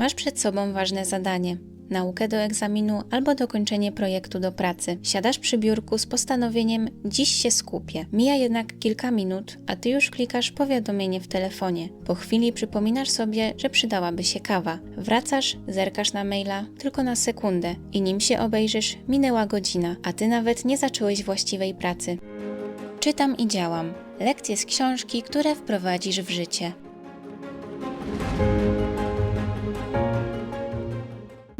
Masz przed sobą ważne zadanie. Naukę do egzaminu albo dokończenie projektu do pracy. Siadasz przy biurku z postanowieniem dziś się skupię. Mija jednak kilka minut, a ty już klikasz powiadomienie w telefonie. Po chwili przypominasz sobie, że przydałaby się kawa. Wracasz, zerkasz na maila tylko na sekundę i nim się obejrzysz, minęła godzina, a ty nawet nie zacząłeś właściwej pracy. Czytam i działam. Lekcje z książki, które wprowadzisz w życie.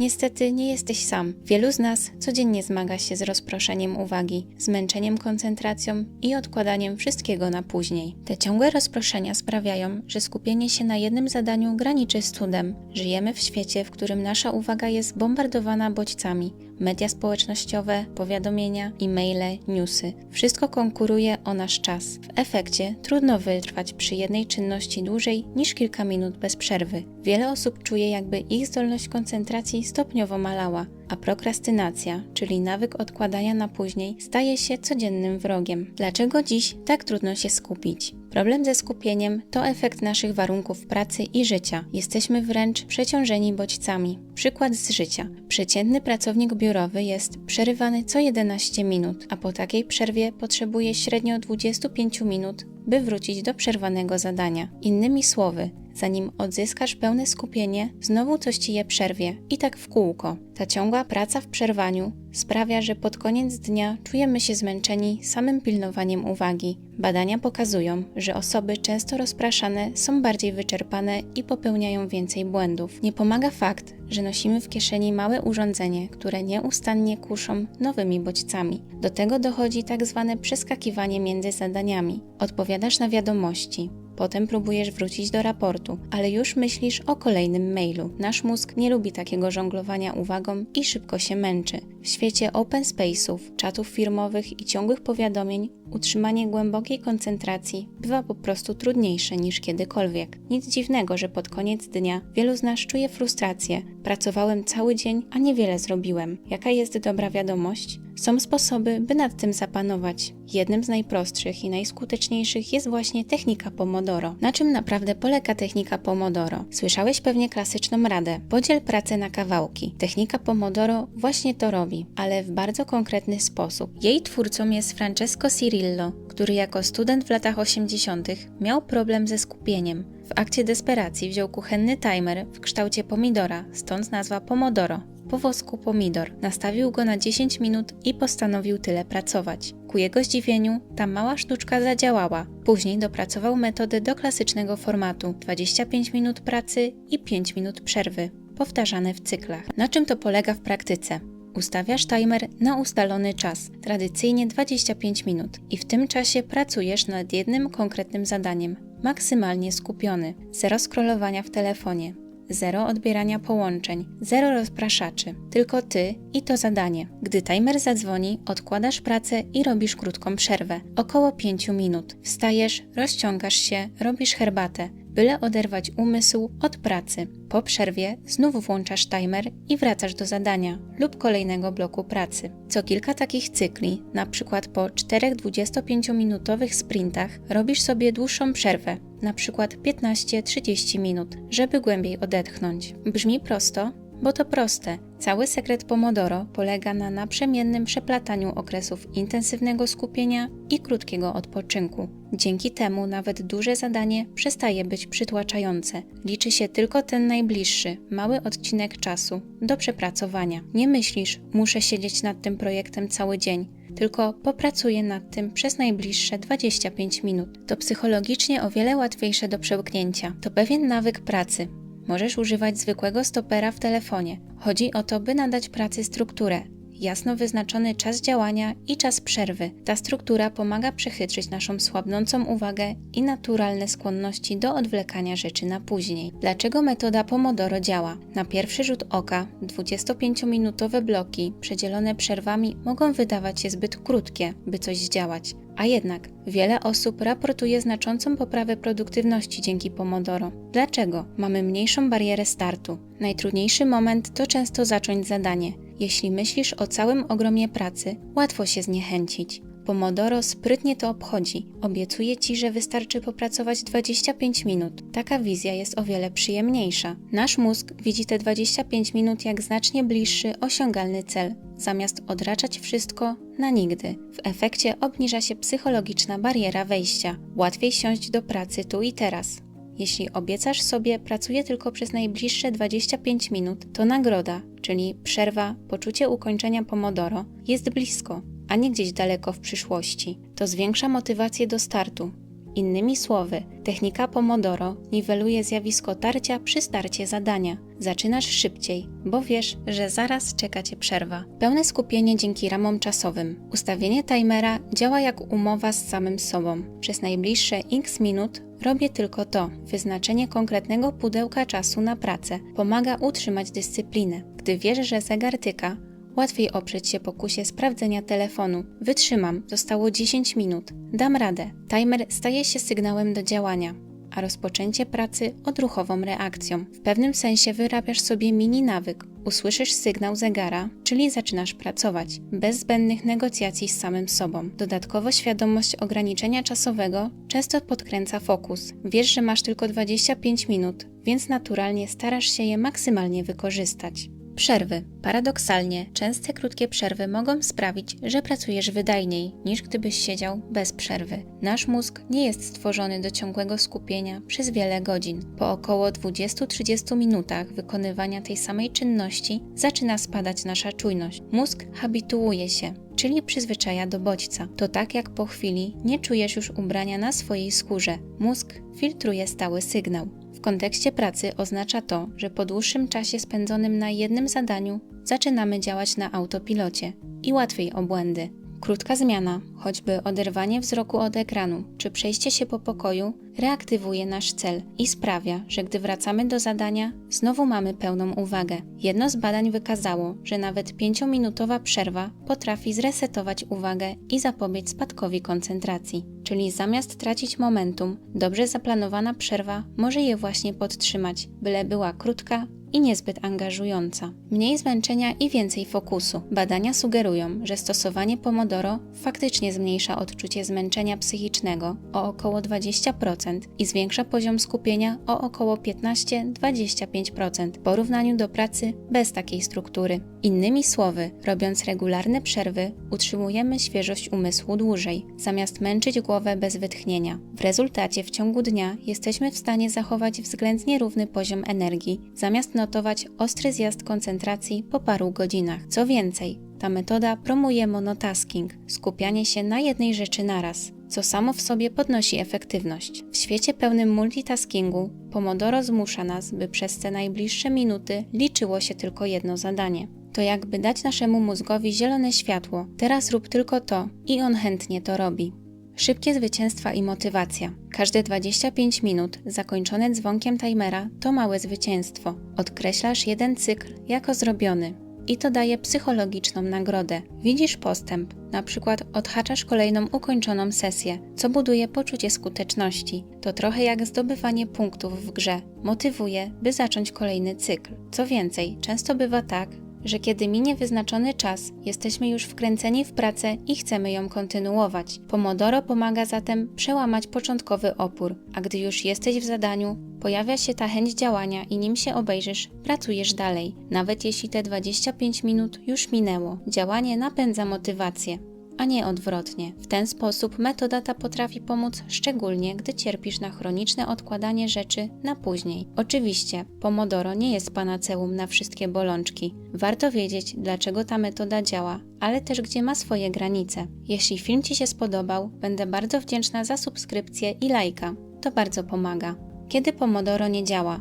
Niestety nie jesteś sam. Wielu z nas codziennie zmaga się z rozproszeniem uwagi, zmęczeniem koncentracją i odkładaniem wszystkiego na później. Te ciągłe rozproszenia sprawiają, że skupienie się na jednym zadaniu graniczy z cudem. Żyjemy w świecie, w którym nasza uwaga jest bombardowana bodźcami. Media społecznościowe, powiadomienia, e-maile, newsy. Wszystko konkuruje o nasz czas. W efekcie trudno wytrwać przy jednej czynności dłużej niż kilka minut bez przerwy. Wiele osób czuje, jakby ich zdolność koncentracji stopniowo malała, a prokrastynacja, czyli nawyk odkładania na później, staje się codziennym wrogiem. Dlaczego dziś tak trudno się skupić? Problem ze skupieniem to efekt naszych warunków pracy i życia. Jesteśmy wręcz przeciążeni bodźcami. Przykład z życia. Przeciętny pracownik biurowy jest przerywany co 11 minut, a po takiej przerwie potrzebuje średnio 25 minut, by wrócić do przerwanego zadania. Innymi słowy, zanim odzyskasz pełne skupienie, znowu coś ci je przerwie i tak w kółko. Ta ciągła praca w przerwaniu sprawia, że pod koniec dnia czujemy się zmęczeni samym pilnowaniem uwagi. Badania pokazują, że osoby często rozpraszane są bardziej wyczerpane i popełniają więcej błędów. Nie pomaga fakt, że nosimy w kieszeni małe urządzenie, które nieustannie kuszą nowymi bodźcami. Do tego dochodzi tak zwane przeskakiwanie między zadaniami. Odpowiadasz na wiadomości. Potem próbujesz wrócić do raportu, ale już myślisz o kolejnym mailu. Nasz mózg nie lubi takiego żonglowania uwagą i szybko się męczy. W świecie open space'ów, czatów firmowych i ciągłych powiadomień utrzymanie głębokiej koncentracji bywa po prostu trudniejsze niż kiedykolwiek. Nic dziwnego, że pod koniec dnia wielu z nas czuje frustrację. Pracowałem cały dzień, a niewiele zrobiłem. Jaka jest dobra wiadomość? Są sposoby, by nad tym zapanować. Jednym z najprostszych i najskuteczniejszych jest właśnie technika Pomodoro. Na czym naprawdę polega technika Pomodoro? Słyszałeś pewnie klasyczną radę. Podziel pracę na kawałki. Technika Pomodoro właśnie to robi, ale w bardzo konkretny sposób. Jej twórcą jest Francesco Cirillo, który jako student w latach 80. miał problem ze skupieniem. W akcie desperacji wziął kuchenny timer w kształcie pomidora, stąd nazwa Pomodoro. Po włosku pomidor. Nastawił go na 10 minut i postanowił tyle pracować. Ku jego zdziwieniu ta mała sztuczka zadziałała. Później dopracował metodę do klasycznego formatu 25 minut pracy i 5 minut przerwy, powtarzane w cyklach. Na czym to polega w praktyce? Ustawiasz timer na ustalony czas, tradycyjnie 25 minut i w tym czasie pracujesz nad jednym konkretnym zadaniem, maksymalnie skupiony. Zero scrollowania w telefonie. Zero odbierania połączeń, zero rozpraszaczy, tylko ty i to zadanie. Gdy timer zadzwoni, odkładasz pracę i robisz krótką przerwę, około 5 minut. Wstajesz, rozciągasz się, robisz herbatę, byle oderwać umysł od pracy. Po przerwie znów włączasz timer i wracasz do zadania lub kolejnego bloku pracy. Co kilka takich cykli, na przykład po 4 25-minutowych sprintach, robisz sobie dłuższą przerwę, na przykład 15-30 minut, żeby głębiej odetchnąć. Brzmi prosto? Bo to proste. Cały sekret Pomodoro polega na naprzemiennym przeplataniu okresów intensywnego skupienia i krótkiego odpoczynku. Dzięki temu nawet duże zadanie przestaje być przytłaczające. Liczy się tylko ten najbliższy, mały odcinek czasu do przepracowania. Nie myślisz, muszę siedzieć nad tym projektem cały dzień, tylko popracuję nad tym przez najbliższe 25 minut. To psychologicznie o wiele łatwiejsze do przełknięcia. To pewien nawyk pracy. Możesz używać zwykłego stopera w telefonie. Chodzi o to, by nadać pracy strukturę, jasno wyznaczony czas działania i czas przerwy. Ta struktura pomaga przechytrzyć naszą słabnącą uwagę i naturalne skłonności do odwlekania rzeczy na później. Dlaczego metoda Pomodoro działa? Na pierwszy rzut oka 25-minutowe bloki przedzielone przerwami mogą wydawać się zbyt krótkie, by coś zdziałać. A jednak wiele osób raportuje znaczącą poprawę produktywności dzięki Pomodoro. Dlaczego? Mamy mniejszą barierę startu. Najtrudniejszy moment to często zacząć zadanie. Jeśli myślisz o całym ogromie pracy, łatwo się zniechęcić. Pomodoro sprytnie to obchodzi. Obiecuje Ci, że wystarczy popracować 25 minut. Taka wizja jest o wiele przyjemniejsza. Nasz mózg widzi te 25 minut jak znacznie bliższy, osiągalny cel, zamiast odraczać wszystko na nigdy. W efekcie obniża się psychologiczna bariera wejścia. Łatwiej siąść do pracy tu i teraz. Jeśli obiecasz sobie, pracuję tylko przez najbliższe 25 minut, to nagroda, czyli przerwa, poczucie ukończenia Pomodoro, jest blisko, a nie gdzieś daleko w przyszłości. To zwiększa motywację do startu. Innymi słowy, technika Pomodoro niweluje zjawisko tarcia przy starcie zadania. Zaczynasz szybciej, bo wiesz, że zaraz czeka Cię przerwa. Pełne skupienie dzięki ramom czasowym. Ustawienie timera działa jak umowa z samym sobą. Przez najbliższe x minut robię tylko to. Wyznaczenie konkretnego pudełka czasu na pracę pomaga utrzymać dyscyplinę. Gdy wiesz, że zegar tyka, łatwiej oprzeć się pokusie sprawdzenia telefonu. Wytrzymam, zostało 10 minut. Dam radę. Timer staje się sygnałem do działania, a rozpoczęcie pracy odruchową reakcją. W pewnym sensie wyrabiasz sobie mini nawyk. Usłyszysz sygnał zegara, czyli zaczynasz pracować, bez zbędnych negocjacji z samym sobą. Dodatkowo świadomość ograniczenia czasowego często podkręca fokus. Wiesz, że masz tylko 25 minut, więc naturalnie starasz się je maksymalnie wykorzystać. Przerwy. Paradoksalnie, częste krótkie przerwy mogą sprawić, że pracujesz wydajniej, niż gdybyś siedział bez przerwy. Nasz mózg nie jest stworzony do ciągłego skupienia przez wiele godzin. Po około 20-30 minutach wykonywania tej samej czynności zaczyna spadać nasza czujność. Mózg habituuje się, czyli przyzwyczaja do bodźca. To tak jak po chwili nie czujesz już ubrania na swojej skórze. Mózg filtruje stały sygnał. W kontekście pracy oznacza to, że po dłuższym czasie spędzonym na jednym zadaniu zaczynamy działać na autopilocie i łatwiej o błędy. Krótka zmiana, choćby oderwanie wzroku od ekranu czy przejście się po pokoju, reaktywuje nasz cel i sprawia, że gdy wracamy do zadania, znowu mamy pełną uwagę. Jedno z badań wykazało, że nawet 5-minutowa przerwa potrafi zresetować uwagę i zapobiec spadkowi koncentracji. Czyli zamiast tracić momentum, dobrze zaplanowana przerwa może je właśnie podtrzymać, byle była krótka i niezbyt angażująca. Mniej zmęczenia i więcej fokusu. Badania sugerują, że stosowanie Pomodoro faktycznie zmniejsza odczucie zmęczenia psychicznego o około 20% i zwiększa poziom skupienia o około 15-25% w porównaniu do pracy bez takiej struktury. Innymi słowy, robiąc regularne przerwy, utrzymujemy świeżość umysłu dłużej, zamiast męczyć głowę bez wytchnienia. W rezultacie w ciągu dnia jesteśmy w stanie zachować względnie równy poziom energii, zamiast notować ostry zjazd koncentracji po paru godzinach. Co więcej, ta metoda promuje monotasking, skupianie się na jednej rzeczy naraz, co samo w sobie podnosi efektywność. W świecie pełnym multitaskingu Pomodoro zmusza nas, by przez te najbliższe minuty liczyło się tylko jedno zadanie. To jakby dać naszemu mózgowi zielone światło. Teraz rób tylko to i on chętnie to robi. Szybkie zwycięstwa i motywacja. Każde 25 minut zakończone dzwonkiem timera to małe zwycięstwo. Odkreślasz jeden cykl jako zrobiony. I to daje psychologiczną nagrodę. Widzisz postęp, na przykład odhaczasz kolejną ukończoną sesję, co buduje poczucie skuteczności. To trochę jak zdobywanie punktów w grze. Motywuje, by zacząć kolejny cykl. Co więcej, często bywa tak, że kiedy minie wyznaczony czas, jesteśmy już wkręceni w pracę i chcemy ją kontynuować. Pomodoro pomaga zatem przełamać początkowy opór, a gdy już jesteś w zadaniu, pojawia się ta chęć działania i nim się obejrzysz, pracujesz dalej. Nawet jeśli te 25 minut już minęło, działanie napędza motywację, a nie odwrotnie. W ten sposób metoda ta potrafi pomóc, szczególnie gdy cierpisz na chroniczne odkładanie rzeczy na później. Oczywiście, Pomodoro nie jest panaceum na wszystkie bolączki. Warto wiedzieć, dlaczego ta metoda działa, ale też gdzie ma swoje granice. Jeśli film Ci się spodobał, będę bardzo wdzięczna za subskrypcję i lajka. To bardzo pomaga. Kiedy Pomodoro nie działa?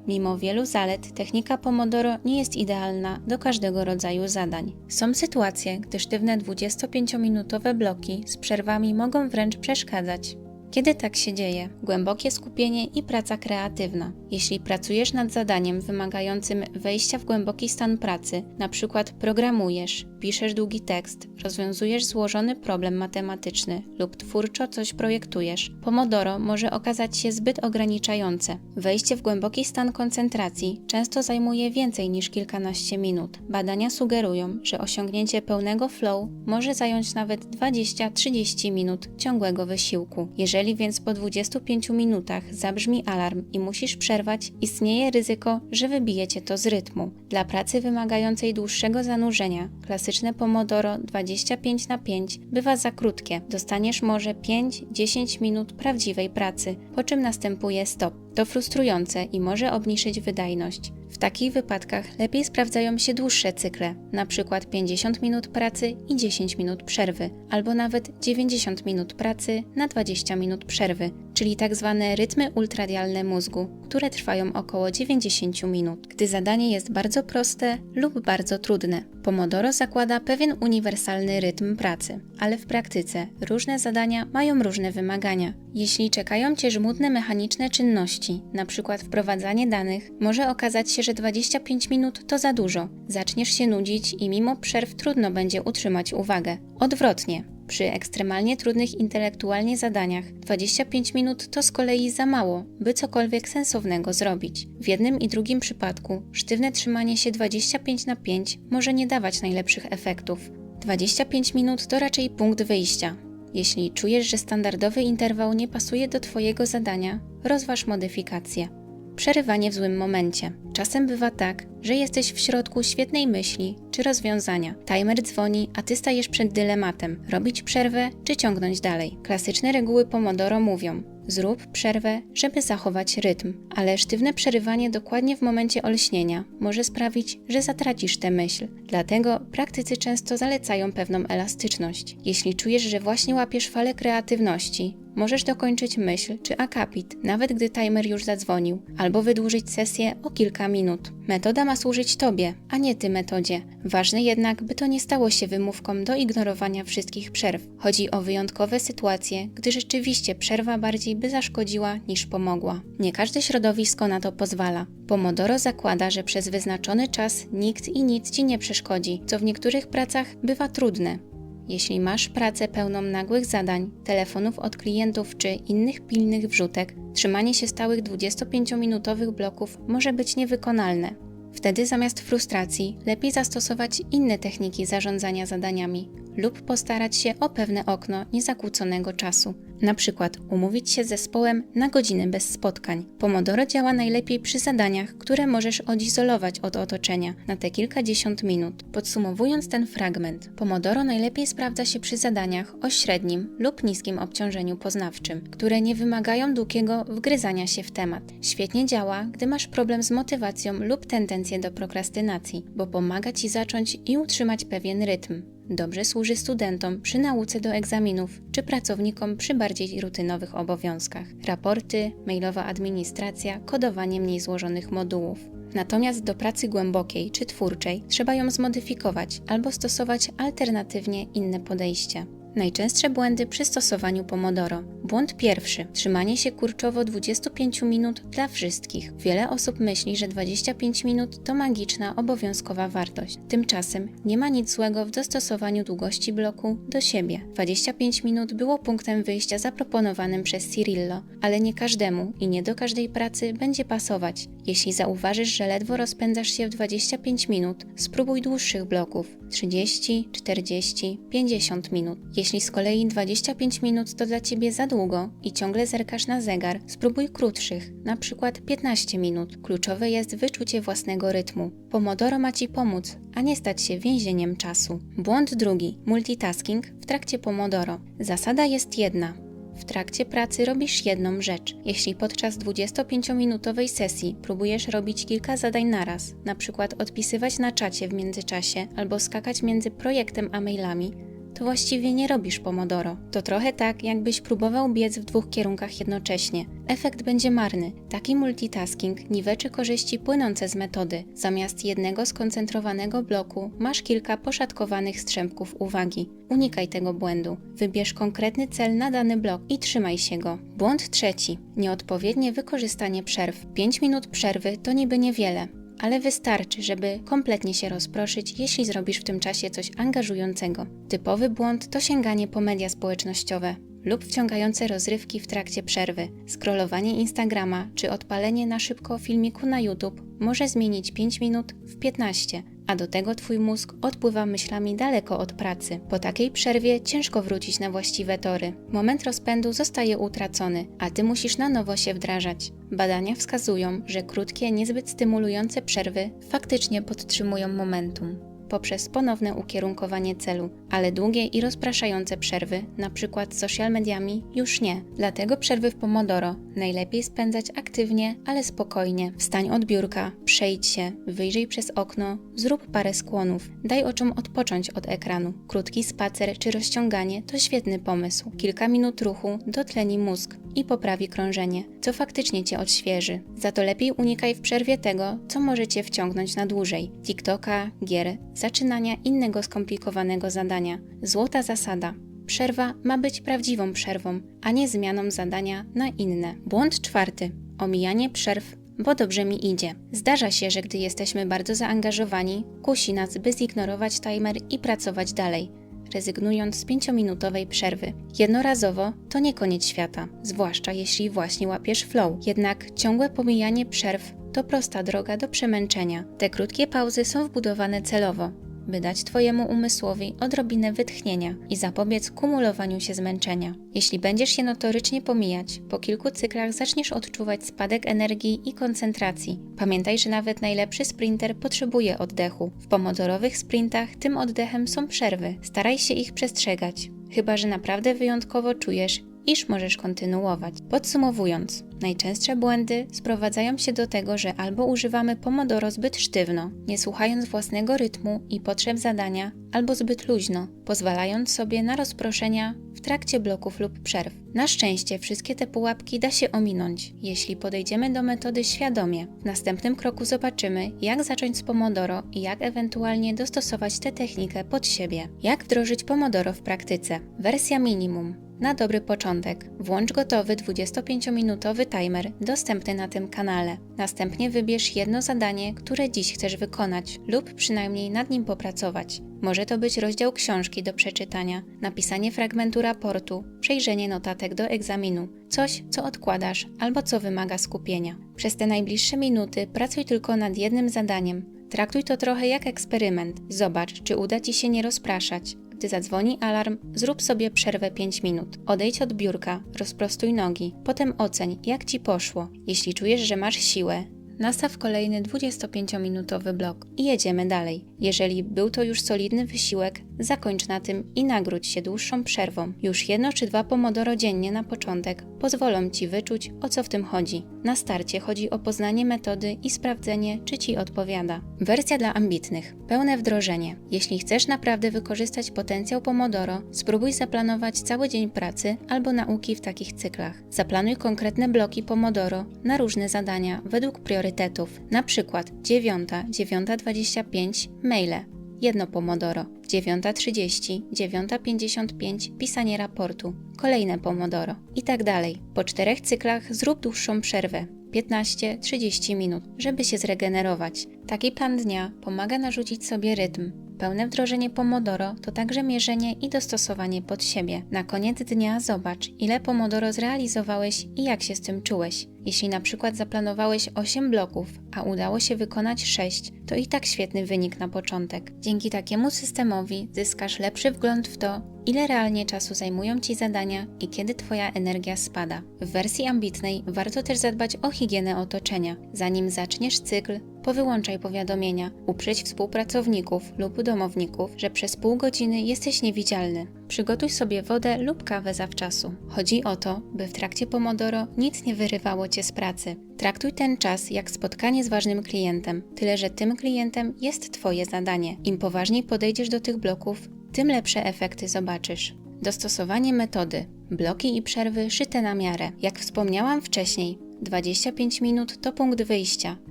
Mimo wielu zalet, technika Pomodoro nie jest idealna do każdego rodzaju zadań. Są sytuacje, gdy sztywne 25-minutowe bloki z przerwami mogą wręcz przeszkadzać. Kiedy tak się dzieje? Głębokie skupienie i praca kreatywna. Jeśli pracujesz nad zadaniem wymagającym wejścia w głęboki stan pracy, np. programujesz, piszesz długi tekst, rozwiązujesz złożony problem matematyczny lub twórczo coś projektujesz, Pomodoro może okazać się zbyt ograniczające. Wejście w głęboki stan koncentracji często zajmuje więcej niż kilkanaście minut. Badania sugerują, że osiągnięcie pełnego flow może zająć nawet 20-30 minut ciągłego wysiłku. Jeżeli więc po 25 minutach zabrzmi alarm i musisz przerwać, istnieje ryzyko, że wybije cię to z rytmu. Dla pracy wymagającej dłuższego zanurzenia, klasyczne Pomodoro 25/5 bywa za krótkie. Dostaniesz może 5-10 minut prawdziwej pracy, po czym następuje stop. To frustrujące i może obniżyć wydajność. W takich wypadkach lepiej sprawdzają się dłuższe cykle, np. 50 minut pracy i 10 minut przerwy, albo nawet 90 minut pracy na 20 minut przerwy, czyli tzw. rytmy ultradialne mózgu, które trwają około 90 minut, gdy zadanie jest bardzo proste lub bardzo trudne. Pomodoro zakłada pewien uniwersalny rytm pracy, ale w praktyce różne zadania mają różne wymagania. Jeśli czekają Cię żmudne mechaniczne czynności, np. wprowadzanie danych, może okazać się, że 25 minut to za dużo. Zaczniesz się nudzić i mimo przerw trudno będzie utrzymać uwagę. Odwrotnie. Przy ekstremalnie trudnych intelektualnie zadaniach 25 minut to z kolei za mało, by cokolwiek sensownego zrobić. W jednym i drugim przypadku sztywne trzymanie się 25/5 może nie dawać najlepszych efektów. 25 minut to raczej punkt wyjścia. Jeśli czujesz, że standardowy interwał nie pasuje do Twojego zadania, rozważ modyfikację. Przerywanie w złym momencie. Czasem bywa tak, że jesteś w środku świetnej myśli czy rozwiązania. Timer dzwoni, a Ty stajesz przed dylematem: robić przerwę czy ciągnąć dalej. Klasyczne reguły Pomodoro mówią: zrób przerwę, żeby zachować rytm, ale sztywne przerywanie dokładnie w momencie olśnienia może sprawić, że zatracisz tę myśl. Dlatego praktycy często zalecają pewną elastyczność. Jeśli czujesz, że właśnie łapiesz falę kreatywności, możesz dokończyć myśl czy akapit, nawet gdy timer już zadzwonił, albo wydłużyć sesję o kilka minut. Metoda ma służyć Tobie, a nie Ty metodzie. Ważne jednak, by to nie stało się wymówką do ignorowania wszystkich przerw. Chodzi o wyjątkowe sytuacje, gdy rzeczywiście przerwa bardziej by zaszkodziła niż pomogła. Nie każde środowisko na to pozwala. Pomodoro zakłada, że przez wyznaczony czas nikt i nic Ci nie przeszkodzi, co w niektórych pracach bywa trudne. Jeśli masz pracę pełną nagłych zadań, telefonów od klientów czy innych pilnych wrzutek, trzymanie się stałych 25-minutowych bloków może być niewykonalne. Wtedy zamiast frustracji lepiej zastosować inne techniki zarządzania zadaniami lub postarać się o pewne okno niezakłóconego czasu. Na przykład umówić się z zespołem na godziny bez spotkań. Pomodoro działa najlepiej przy zadaniach, które możesz odizolować od otoczenia na te kilkadziesiąt minut. Podsumowując ten fragment, Pomodoro najlepiej sprawdza się przy zadaniach o średnim lub niskim obciążeniu poznawczym, które nie wymagają długiego wgryzania się w temat. Świetnie działa, gdy masz problem z motywacją lub tendencję do prokrastynacji, bo pomaga Ci zacząć i utrzymać pewien rytm. Dobrze służy studentom przy nauce do egzaminów czy pracownikom przy bardziej rutynowych obowiązkach. Raporty, mailowa administracja, kodowanie mniej złożonych modułów. Natomiast do pracy głębokiej czy twórczej trzeba ją zmodyfikować albo stosować alternatywnie inne podejście. Najczęstsze błędy przy stosowaniu Pomodoro. Błąd pierwszy. Trzymanie się kurczowo 25 minut dla wszystkich. Wiele osób myśli, że 25 minut to magiczna, obowiązkowa wartość. Tymczasem nie ma nic złego w dostosowaniu długości bloku do siebie. 25 minut było punktem wyjścia zaproponowanym przez Cirillo, ale nie każdemu i nie do każdej pracy będzie pasować. Jeśli zauważysz, że ledwo rozpędzasz się w 25 minut, spróbuj dłuższych bloków 30, 40, 50 minut. Jeśli z kolei 25 minut to dla Ciebie za długo i ciągle zerkasz na zegar, spróbuj krótszych, na przykład 15 minut. Kluczowe jest wyczucie własnego rytmu. Pomodoro ma Ci pomóc, a nie stać się więzieniem czasu. Błąd drugi. Multitasking w trakcie Pomodoro. Zasada jest jedna. W trakcie pracy robisz jedną rzecz. Jeśli podczas 25-minutowej sesji próbujesz robić kilka zadań naraz, na przykład odpisywać na czacie w międzyczasie albo skakać między projektem a mailami, to właściwie nie robisz Pomodoro. To trochę tak, jakbyś próbował biec w 2 kierunkach jednocześnie. Efekt będzie marny. Taki multitasking niweczy korzyści płynące z metody. Zamiast jednego skoncentrowanego bloku masz kilka poszatkowanych strzępków uwagi. Unikaj tego błędu. Wybierz konkretny cel na dany blok i trzymaj się go. Błąd trzeci. Nieodpowiednie wykorzystanie przerw. 5 minut przerwy to niby niewiele, ale wystarczy, żeby kompletnie się rozproszyć, jeśli zrobisz w tym czasie coś angażującego. Typowy błąd to sięganie po media społecznościowe lub wciągające rozrywki w trakcie przerwy. Scrollowanie Instagrama czy odpalenie na szybko filmiku na YouTube może zmienić 5 minut w 15, a do tego twój mózg odpływa myślami daleko od pracy. Po takiej przerwie ciężko wrócić na właściwe tory. Moment rozpędu zostaje utracony, a ty musisz na nowo się wdrażać. Badania wskazują, że krótkie, niezbyt stymulujące przerwy faktycznie podtrzymują momentum poprzez ponowne ukierunkowanie celu, ale długie i rozpraszające przerwy, np. z social mediami, już nie. Dlatego przerwy w Pomodoro najlepiej spędzać aktywnie, ale spokojnie. Wstań od biurka, przejdź się, wyjrzyj przez okno, zrób parę skłonów, daj oczom odpocząć od ekranu. Krótki spacer czy rozciąganie to świetny pomysł. Kilka minut ruchu dotleni mózg i poprawi krążenie, co faktycznie cię odświeży. Za to lepiej unikaj w przerwie tego, co może cię wciągnąć na dłużej. TikToka, gier, zaczynania innego skomplikowanego zadania. Złota zasada. Przerwa ma być prawdziwą przerwą, a nie zmianą zadania na inne. Błąd czwarty. Omijanie przerw, bo dobrze mi idzie. Zdarza się, że gdy jesteśmy bardzo zaangażowani, kusi nas, by zignorować timer i pracować dalej, rezygnując z 5-minutowej przerwy. Jednorazowo to nie koniec świata, zwłaszcza jeśli właśnie łapiesz flow. Jednak ciągłe pomijanie przerw to prosta droga do przemęczenia. Te krótkie pauzy są wbudowane celowo, by dać twojemu umysłowi odrobinę wytchnienia i zapobiec kumulowaniu się zmęczenia. Jeśli będziesz je notorycznie pomijać, po kilku cyklach zaczniesz odczuwać spadek energii i koncentracji. Pamiętaj, że nawet najlepszy sprinter potrzebuje oddechu. W pomodorowych sprintach tym oddechem są przerwy. Staraj się ich przestrzegać, chyba że naprawdę wyjątkowo czujesz, iż możesz kontynuować. Podsumowując, najczęstsze błędy sprowadzają się do tego, że albo używamy Pomodoro zbyt sztywno, nie słuchając własnego rytmu i potrzeb zadania, albo zbyt luźno, pozwalając sobie na rozproszenia w trakcie bloków lub przerw. Na szczęście wszystkie te pułapki da się ominąć, jeśli podejdziemy do metody świadomie. W następnym kroku zobaczymy, jak zacząć z Pomodoro i jak ewentualnie dostosować tę technikę pod siebie. Jak wdrożyć Pomodoro w praktyce? Wersja minimum. Na dobry początek włącz gotowy 25-minutowy timer dostępny na tym kanale. Następnie wybierz jedno zadanie, które dziś chcesz wykonać lub przynajmniej nad nim popracować. Może to być rozdział książki do przeczytania, napisanie fragmentu raportu, przejrzenie notatek do egzaminu, coś, co odkładasz albo co wymaga skupienia. Przez te najbliższe minuty pracuj tylko nad jednym zadaniem. Traktuj to trochę jak eksperyment. Zobacz, czy uda ci się nie rozpraszać. Gdy zadzwoni alarm, zrób sobie przerwę 5 minut. Odejdź od biurka, rozprostuj nogi, potem oceń, jak ci poszło. Jeśli czujesz, że masz siłę, nastaw kolejny 25-minutowy blok i jedziemy dalej. Jeżeli był to już solidny wysiłek, zakończ na tym i nagródź się dłuższą przerwą. Już 1 czy 2 pomodoro dziennie na początek pozwolą ci wyczuć, o co w tym chodzi. Na starcie chodzi o poznanie metody i sprawdzenie, czy ci odpowiada. Wersja dla ambitnych. Pełne wdrożenie. Jeśli chcesz naprawdę wykorzystać potencjał Pomodoro, spróbuj zaplanować cały dzień pracy albo nauki w takich cyklach. Zaplanuj konkretne bloki Pomodoro na różne zadania według priorytetów. Na przykład 9, 9:25 maile. 1 pomodoro, 9:30, 9:55 pisanie raportu, kolejne pomodoro i tak dalej. Po 4 cyklach zrób dłuższą przerwę, 15-30 minut, żeby się zregenerować. Taki plan dnia pomaga narzucić sobie rytm. Pełne wdrożenie Pomodoro to także mierzenie i dostosowanie pod siebie. Na koniec dnia zobacz, ile Pomodoro zrealizowałeś i jak się z tym czułeś. Jeśli na przykład zaplanowałeś 8 bloków, a udało się wykonać 6, to i tak świetny wynik na początek. Dzięki takiemu systemowi zyskasz lepszy wgląd w to, ile realnie czasu zajmują ci zadania i kiedy twoja energia spada. W wersji ambitnej warto też zadbać o higienę otoczenia. Zanim zaczniesz cykl, powyłączaj powiadomienia, uprzedź współpracowników lub domowników, że przez pół godziny jesteś niewidzialny. Przygotuj sobie wodę lub kawę zawczasu. Chodzi o to, by w trakcie Pomodoro nic nie wyrywało cię z pracy. Traktuj ten czas jak spotkanie z ważnym klientem, tyle że tym klientem jest twoje zadanie. Im poważniej podejdziesz do tych bloków, tym lepsze efekty zobaczysz. Dostosowanie metody. Bloki i przerwy szyte na miarę. Jak wspomniałam wcześniej, 25 minut to punkt wyjścia.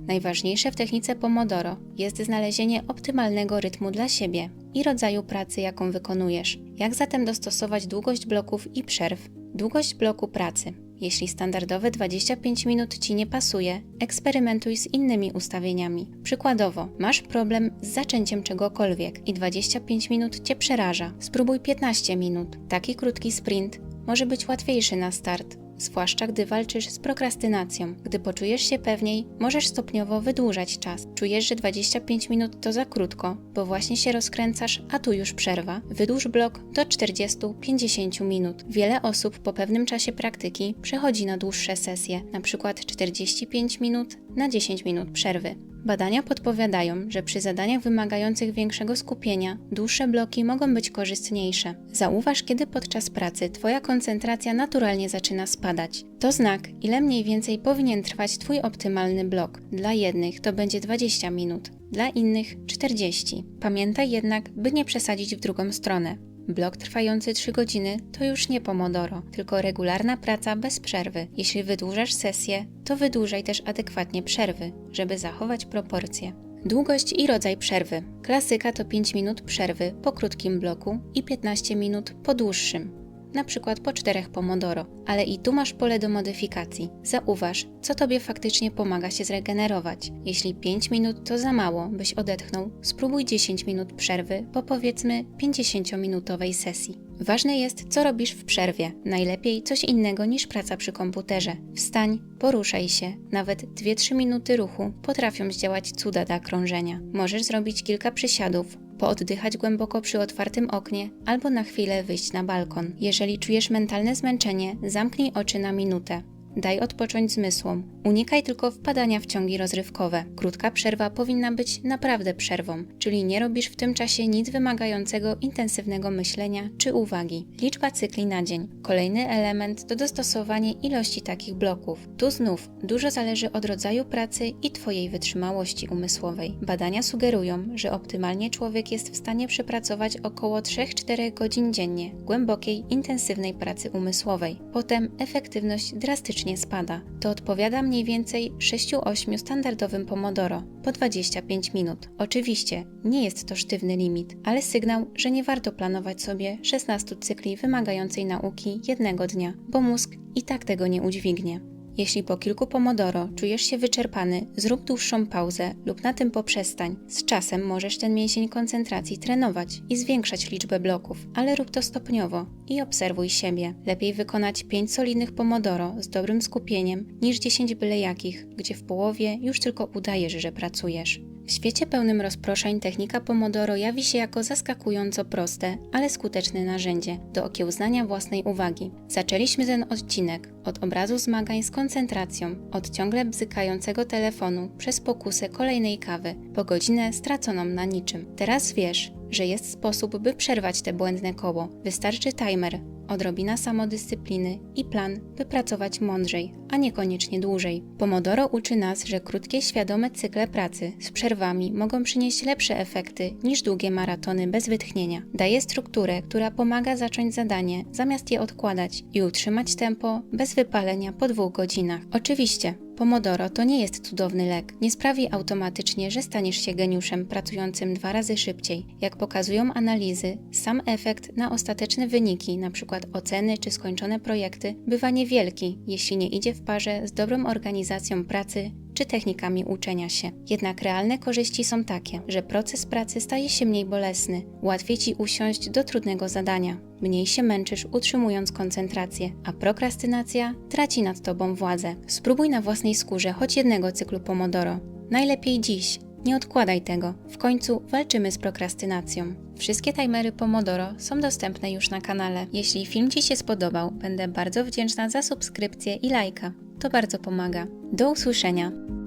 Najważniejsze w technice Pomodoro jest znalezienie optymalnego rytmu dla siebie i rodzaju pracy, jaką wykonujesz. Jak zatem dostosować długość bloków i przerw? Długość bloku pracy. Jeśli standardowe 25 minut Ci nie pasuje, eksperymentuj z innymi ustawieniami. Przykładowo, masz problem z zaczęciem czegokolwiek i 25 minut Cię przeraża. Spróbuj 15 minut. Taki krótki sprint może być łatwiejszy na start, zwłaszcza gdy walczysz z prokrastynacją. Gdy poczujesz się pewniej, możesz stopniowo wydłużać czas. Czujesz, że 25 minut to za krótko, bo właśnie się rozkręcasz, a tu już przerwa. Wydłuż blok do 40-50 minut. Wiele osób po pewnym czasie praktyki przechodzi na dłuższe sesje, np. 45 minut na 10 minut przerwy. Badania podpowiadają, że przy zadaniach wymagających większego skupienia dłuższe bloki mogą być korzystniejsze. Zauważ, kiedy podczas pracy Twoja koncentracja naturalnie zaczyna spadać. To znak, ile mniej więcej powinien trwać Twój optymalny blok. Dla jednych to będzie 20 minut, dla innych 40. Pamiętaj jednak, by nie przesadzić w drugą stronę. Blok trwający 3 godziny to już nie Pomodoro, tylko regularna praca bez przerwy. Jeśli wydłużasz sesję, to wydłużaj też adekwatnie przerwy, żeby zachować proporcje. Długość i rodzaj przerwy. Klasyka to 5 minut przerwy po krótkim bloku i 15 minut po dłuższym. Na przykład po 4 Pomodoro, ale i tu masz pole do modyfikacji. Zauważ, co Tobie faktycznie pomaga się zregenerować. Jeśli 5 minut to za mało, byś odetchnął, spróbuj 10 minut przerwy po powiedzmy 50-minutowej sesji. Ważne jest, co robisz w przerwie. Najlepiej coś innego niż praca przy komputerze. Wstań, poruszaj się. Nawet 2-3 minuty ruchu potrafią zdziałać cuda dla krążenia. Możesz zrobić kilka przysiadów, pooddychać głęboko przy otwartym oknie albo na chwilę wyjść na balkon. Jeżeli czujesz mentalne zmęczenie, zamknij oczy na minutę. Daj odpocząć zmysłom. Unikaj tylko wpadania w ciągi rozrywkowe. Krótka przerwa powinna być naprawdę przerwą, czyli nie robisz w tym czasie nic wymagającego intensywnego myślenia czy uwagi. Liczba cykli na dzień. Kolejny element to dostosowanie ilości takich bloków. Tu znów dużo zależy od rodzaju pracy i Twojej wytrzymałości umysłowej. Badania sugerują, że optymalnie człowiek jest w stanie przepracować około 3-4 godzin dziennie głębokiej, intensywnej pracy umysłowej. Potem efektywność drastycznie spada. To odpowiada mniej więcej 6-8 standardowym Pomodoro po 25 minut. Oczywiście nie jest to sztywny limit, ale sygnał, że nie warto planować sobie 16 cykli wymagającej nauki jednego dnia, bo mózg i tak tego nie udźwignie. Jeśli po kilku Pomodoro czujesz się wyczerpany, zrób dłuższą pauzę lub na tym poprzestań. Z czasem możesz ten mięsień koncentracji trenować i zwiększać liczbę bloków, ale rób to stopniowo i obserwuj siebie. Lepiej wykonać 5 solidnych Pomodoro z dobrym skupieniem niż 10 byle jakich, gdzie w połowie już tylko udajesz, że pracujesz. W świecie pełnym rozproszeń technika Pomodoro jawi się jako zaskakująco proste, ale skuteczne narzędzie do okiełznania własnej uwagi. Zaczęliśmy ten odcinek od obrazu zmagań z koncentracją, od ciągle bzykającego telefonu przez pokusę kolejnej kawy, po godzinę straconą na niczym. Teraz wiesz, że jest sposób, by przerwać te błędne koło. Wystarczy timer, odrobina samodyscypliny i plan, by pracować mądrzej, a niekoniecznie dłużej. Pomodoro uczy nas, że krótkie, świadome cykle pracy z przerwami mogą przynieść lepsze efekty niż długie maratony bez wytchnienia. Daje strukturę, która pomaga zacząć zadanie, zamiast je odkładać i utrzymać tempo bez wypalenia po 2 godzinach. Oczywiście, Pomodoro to nie jest cudowny lek. Nie sprawi automatycznie, że staniesz się geniuszem pracującym 2 razy szybciej. Jak pokazują analizy, sam efekt na ostateczne wyniki, np. oceny czy skończone projekty, bywa niewielki, jeśli nie idzie w parze z dobrą organizacją pracy czy technikami uczenia się. Jednak realne korzyści są takie, że proces pracy staje się mniej bolesny, łatwiej Ci usiąść do trudnego zadania, mniej się męczysz utrzymując koncentrację, a prokrastynacja traci nad Tobą władzę. Spróbuj na własnej skórze choć jednego cyklu Pomodoro. Najlepiej dziś. Nie odkładaj tego. W końcu walczymy z prokrastynacją. Wszystkie timery Pomodoro są dostępne już na kanale. Jeśli film Ci się spodobał, będę bardzo wdzięczna za subskrypcję i lajka. To bardzo pomaga. Do usłyszenia!